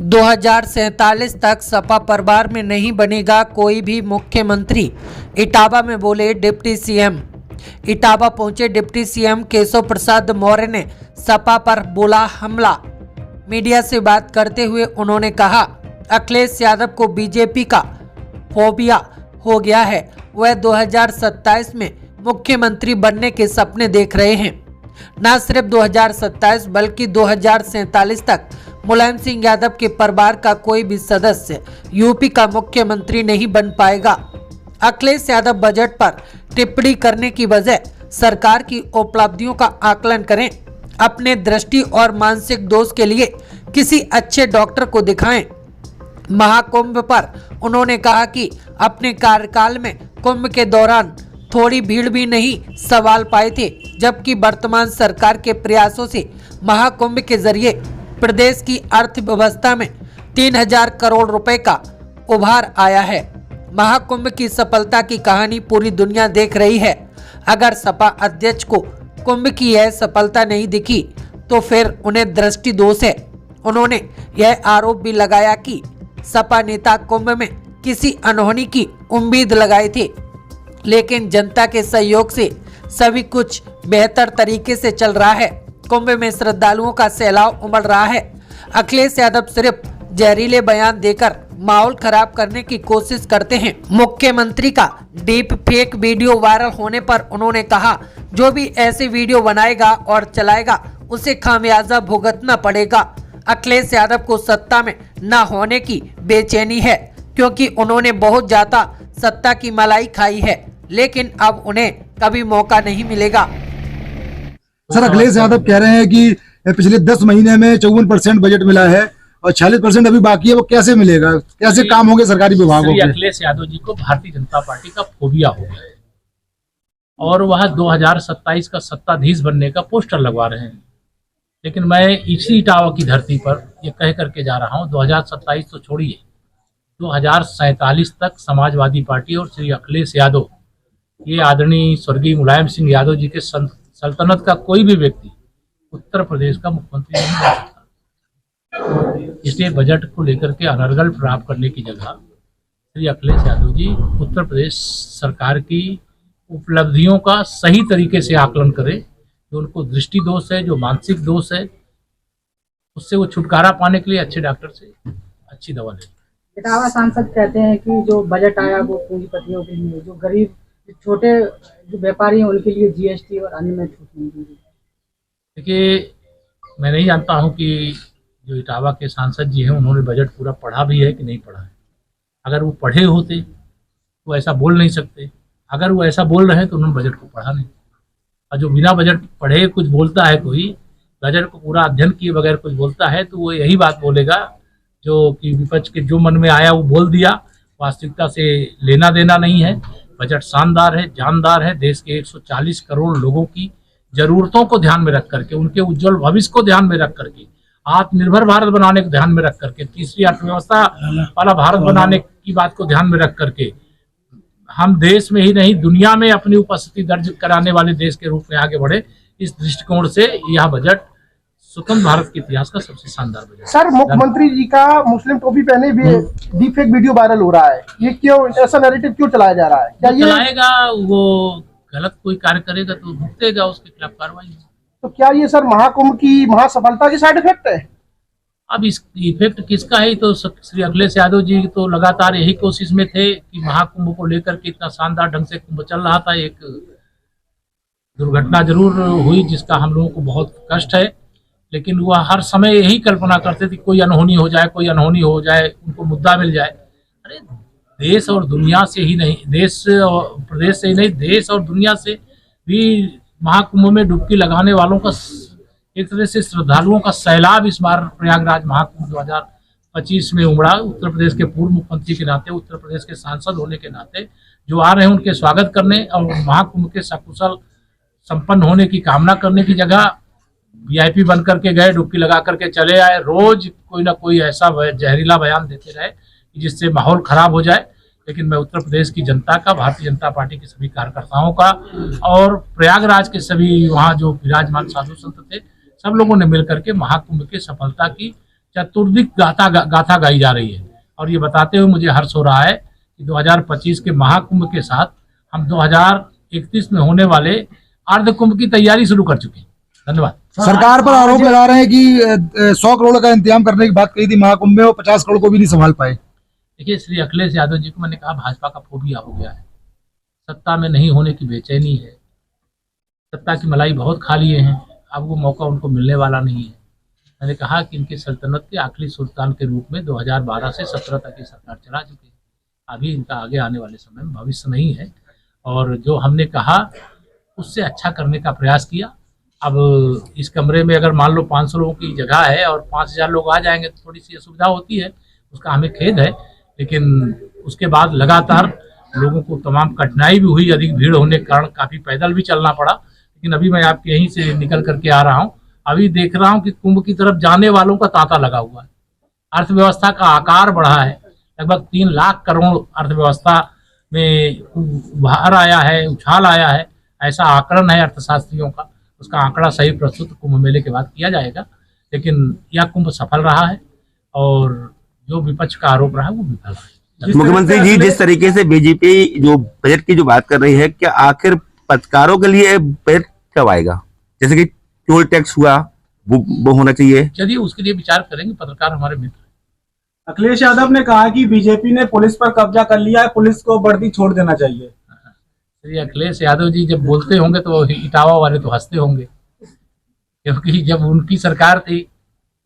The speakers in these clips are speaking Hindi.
2047 तक सपा परिवार में नहीं बनेगा कोई भी मुख्यमंत्री, इटावा में बोले डिप्टी सीएम। इटावा पहुंचे डिप्टी सीएम केशव प्रसाद मौर्य ने सपा पर बोला हमला। मीडिया से बात करते हुए उन्होंने कहा, अखिलेश यादव को बीजेपी का फोबिया हो गया है। वह 2027 में मुख्यमंत्री बनने के सपने देख रहे हैं। न सिर्फ 2027 बल्कि 2047 तक मुलायम सिंह यादव के परिवार का कोई भी सदस्य यूपी का मुख्यमंत्री नहीं बन पाएगा। अखिलेश यादव बजट पर टिप्पणी करने की बजाय सरकार की उपलब्धियों का आकलन करें। अपने दृष्टि और मानसिक दोष के लिए किसी अच्छे डॉक्टर को दिखाएं। महाकुंभ पर उन्होंने कहा कि अपने कार्यकाल में कुंभ के दौरान थोड़ी भीड़ भी नहीं सवाल पाए थे, जबकि वर्तमान सरकार के प्रयासों से महाकुंभ के जरिए प्रदेश की अर्थव्यवस्था में 3000 करोड़ रुपए का उभार आया है। महाकुंभ की सफलता की कहानी पूरी दुनिया देख रही है। अगर सपा अध्यक्ष को कुंभ की यह सफलता नहीं दिखी तो फिर उन्हें दृष्टि दोष है। उन्होंने यह आरोप भी लगाया कि सपा नेता कुंभ में किसी अनहोनी की उम्मीद लगाए थे, लेकिन जनता के सहयोग से सभी कुछ बेहतर तरीके से चल रहा है। कुंभ में श्रद्धालुओं का सैलाब उमड़ रहा है। अखिलेश यादव सिर्फ जहरीले बयान देकर माहौल खराब करने की कोशिश करते हैं। मुख्यमंत्री का डीप फेक वीडियो वायरल होने पर उन्होंने कहा, जो भी ऐसे वीडियो बनाएगा और चलाएगा उसे खामियाजा भुगतना पड़ेगा। अखिलेश यादव को सत्ता में न होने की बेचैनी है, क्योंकि उन्होंने बहुत ज्यादा सत्ता की मलाई खाई है, लेकिन अब उन्हें कभी मौका नहीं मिलेगा। सर, अखिलेश यादव कह रहे हैं कि पिछले 10 महीने में 54% बजट मिला है और 46% अभी बाकी है। वो कैसे मिलेगा? कैसे काम होंगे सरकारी विभागों के? अखिलेश यादव जी को भारतीय जनता पार्टी का फोबिया हो गया है और वह 2027 का सत्ताधीश बनने का पोस्टर लगवा रहे हैं। लेकिन मैं इसी इटावा की धरती पर ये कह करके जा रहा हूँ, 2027 तो छोड़िए, 2047 तक समाजवादी पार्टी और श्री अखिलेश यादव, ये आदरणीय स्वर्गीय मुलायम सिंह यादव जी के सल्तनत का कोई भी व्यक्ति उत्तर प्रदेश का मुख्यमंत्री नहीं बन सकता। इसलिए बजट को लेकर के अनर्गल प्राप्त करने की जगह श्री अखिलेश यादव जी उत्तर प्रदेश सरकार की उपलब्धियों का सही तरीके से आकलन करें। जो उनको दृष्टि दोष है, जो मानसिक दोष है, उससे वो छुटकारा पाने के लिए अच्छे डॉक्टर से अच्छी दवा लें। इटावा सांसद कहते हैं कि जो बजट आया वो पूंजीपतियों के लिए, जो गरीब छोटे जो व्यापारी हैं उनके लिए जीएसटी और अन्य में छूट नहीं दी। देखिए, मैं नहीं जानता हूं कि जो इटावा के सांसद जी हैं उन्होंने बजट पूरा पढ़ा भी है कि नहीं पढ़ा है। अगर वो पढ़े होते तो ऐसा बोल नहीं सकते। अगर वो ऐसा बोल रहे हैं तो उन्होंने बजट को पढ़ा नहीं। और जो बिना बजट पढ़े कुछ बोलता है, कोई बजट को पूरा अध्ययन किए बगैर कुछ बोलता है, तो वो यही बात बोलेगा जो कि विपक्ष के जो मन में आया वो बोल दिया। वास्तविकता से लेना देना नहीं है। बजट शानदार है, जानदार है। देश के 140 करोड़ लोगों की जरूरतों को ध्यान में रख करके, उनके उज्जवल भविष्य को ध्यान में रख करके, आत्मनिर्भर भारत बनाने को ध्यान में रख करके, तीसरी अर्थव्यवस्था वाला भारत बनाने की बात को ध्यान में रख करके, हम देश में ही नहीं दुनिया में अपनी उपस्थिति दर्ज कराने वाले देश के रूप में आगे बढ़े। इस दृष्टिकोण से यह बजट स्वतंत्र भारत के इतिहास का सबसे शानदार बजट। सर, मुख्यमंत्री जी का मुस्लिम टोपी पहने भी डीफेक वीडियो वायरल हो रहा है। ये क्यों, ऐसा नैरेटिव क्यों चलाया जा रहा है? क्या ये चलाएगा? वो गलत कोई कार्य करेगा तो भुगतेगा, उसके खिलाफ कार्रवाई। तो क्या ये सर महाकुंभ की महासफलता की साइड इफेक्ट है? अब इस इफेक्ट किसका है? तो श्री अखिलेश यादव जी तो लगातार यही कोशिश में थे कि महाकुंभ को लेकर के इतना शानदार ढंग से कुंभ चल रहा था। एक दुर्घटना जरूर हुई जिसका हम लोगों को बहुत कष्ट है, लेकिन वह हर समय यही कल्पना करते थे कोई अनहोनी हो जाए, कोई अनहोनी हो जाए, उनको मुद्दा मिल जाए। अरे देश और दुनिया से ही नहीं, देश और प्रदेश से ही नहीं, देश और दुनिया से भी महाकुंभ में डुबकी लगाने वालों का एक तरह से श्रद्धालुओं का सैलाब इस बार प्रयागराज महाकुंभ 2025 में उमड़ा। उत्तर प्रदेश के पूर्व मुख्यमंत्री के नाते, उत्तर प्रदेश के सांसद होने के नाते जो आ रहे हैं उनके स्वागत करने और महाकुंभ के सकुशल संपन्न होने की कामना करने की जगह वीआईपी बन करके गए, डुबकी लगा करके चले आए। रोज कोई ना कोई ऐसा जहरीला बयान देते रहे जिससे माहौल खराब हो जाए। लेकिन मैं उत्तर प्रदेश की जनता का, भारतीय जनता पार्टी के सभी कार्यकर्ताओं का और प्रयागराज के सभी वहाँ जो विराजमान साधु संत थे, सब लोगों ने मिलकर के महाकुंभ की सफलता की चतुर्दिक गाथा गाई जा रही है। और ये बताते हुए मुझे हर्ष हो रहा है कि 2025 के महाकुंभ के साथ हम 2031 में होने वाले अर्ध कुंभ की तैयारी शुरू कर चुके हैं। धन्यवाद। सरकार पर आरोप लगा रहे हैं कि 100 करोड़ का इंतजाम करने की बात कही थी महाकुंभ में, वो 50 करोड़ को भी नहीं संभाल पाए। देखिए, श्री अखिलेश यादव जी को मैंने कहा भाजपा का फोबिया हो गया है, सत्ता में नहीं होने की बेचैनी है, सत्ता की मलाई बहुत खा लिए हैं, अब वो मौका उनको मिलने वाला नहीं है। मैंने कहा कि इनकी सल्तनत के आखिरी सुल्तान के रूप में 2012 से 17 तक की सरकार चला चुकी है। अभी इनका आगे आने वाले समय में भविष्य नहीं है, और जो हमने कहा उससे अच्छा करने का प्रयास किया। अब इस कमरे में अगर मान लो 500 लोगों की जगह है और 5000 लोग आ जाएंगे तो थोड़ी सी असुविधा होती है, उसका हमें खेद है। लेकिन उसके बाद लगातार लोगों को तमाम कठिनाई भी हुई, अधिक भीड़ होने के कारण काफ़ी पैदल भी चलना पड़ा। लेकिन अभी मैं आपके यहीं से निकल करके आ रहा हूँ, अभी देख रहा हूँ कि कुंभ की तरफ जाने वालों का तांता लगा हुआ है। अर्थव्यवस्था का आकार बढ़ा है, लगभग 3 लाख करोड़ अर्थव्यवस्था में उभार आया है, उछाल आया है, ऐसा आकलन है अर्थशास्त्रियों का। उसका आंकड़ा सही प्रस्तुत कुंभ मेले के बाद किया जाएगा। लेकिन यह कुंभ सफल रहा है और जो विपक्ष का आरोप रहा है वो विफल रहा है। मुख्यमंत्री जी जिस तरीके से बीजेपी जो बजट की जो बात कर रही है, क्या आखिर पत्रकारों के लिए बजट कब आएगा? जैसे कि टोल टैक्स हुआ, वो होना चाहिए। चलिए उसके लिए विचार करेंगे, पत्रकार हमारे मित्र। अखिलेश यादव ने कहा कि बीजेपी ने पुलिस पर कब्जा कर लिया है, पुलिस को वर्दी छोड़ देना चाहिए। श्री अखिलेश यादव जी जब बोलते होंगे तो इटावा वाले तो हंसते होंगे, क्योंकि जब उनकी सरकार थी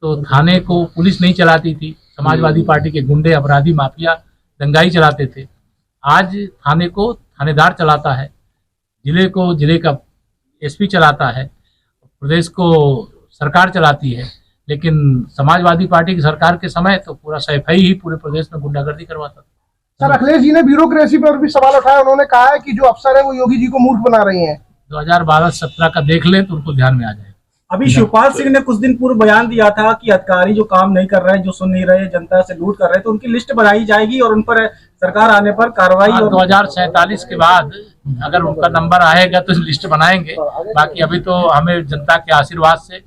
तो थाने को पुलिस नहीं चलाती थी, समाजवादी पार्टी के गुंडे, अपराधी, माफिया दंगाई चलाते थे। आज थाने को थानेदार चलाता है, जिले को जिले का एसपी चलाता है, प्रदेश को सरकार चलाती है। लेकिन समाजवादी पार्टी की सरकार के समय तो पूरा सैफई ही पूरे प्रदेश में गुंडागर्दी करवाता था। सर, अखिलेश जी ने ब्यूरोक्रेसी पर भी सवाल उठाया। उन्होंने कहा है कि जो अफसर है वो योगी जी को मूर्ख बना रही हैं। 2012-17 का देख लें तो उनको ध्यान में आ जाए। अभी शिवपाल सिंह ने कुछ दिन पूर्व बयान दिया था कि अधिकारी जो काम नहीं कर रहे, जो सुन नहीं रहे, जनता से लूट कर रहे, तो उनकी लिस्ट बनाई जाएगी और उन पर सरकार आने पर कार्रवाई। और 2047 के बाद अगर उनका नंबर आएगा तो लिस्ट बनाएंगे। बाकी अभी तो हमें जनता के आशीर्वाद से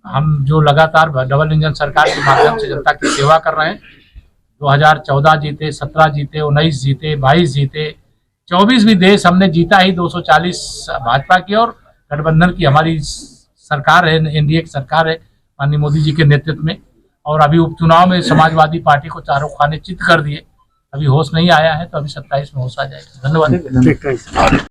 हम जो लगातार डबल इंजन सरकार के माध्यम से जनता की सेवा कर रहे हैं, 2014 जीते, 17 जीते, 19 जीते, 22 जीते, 24 भी देश हमने जीता ही। 240 भाजपा की और गठबंधन की हमारी सरकार है, एनडीए की सरकार है माननीय मोदी जी के नेतृत्व में। और अभी उपचुनाव में समाजवादी पार्टी को चारों खाने चित कर दिए। अभी होश नहीं आया है, तो अभी 27 में होश आ जाएगा। धन्यवाद।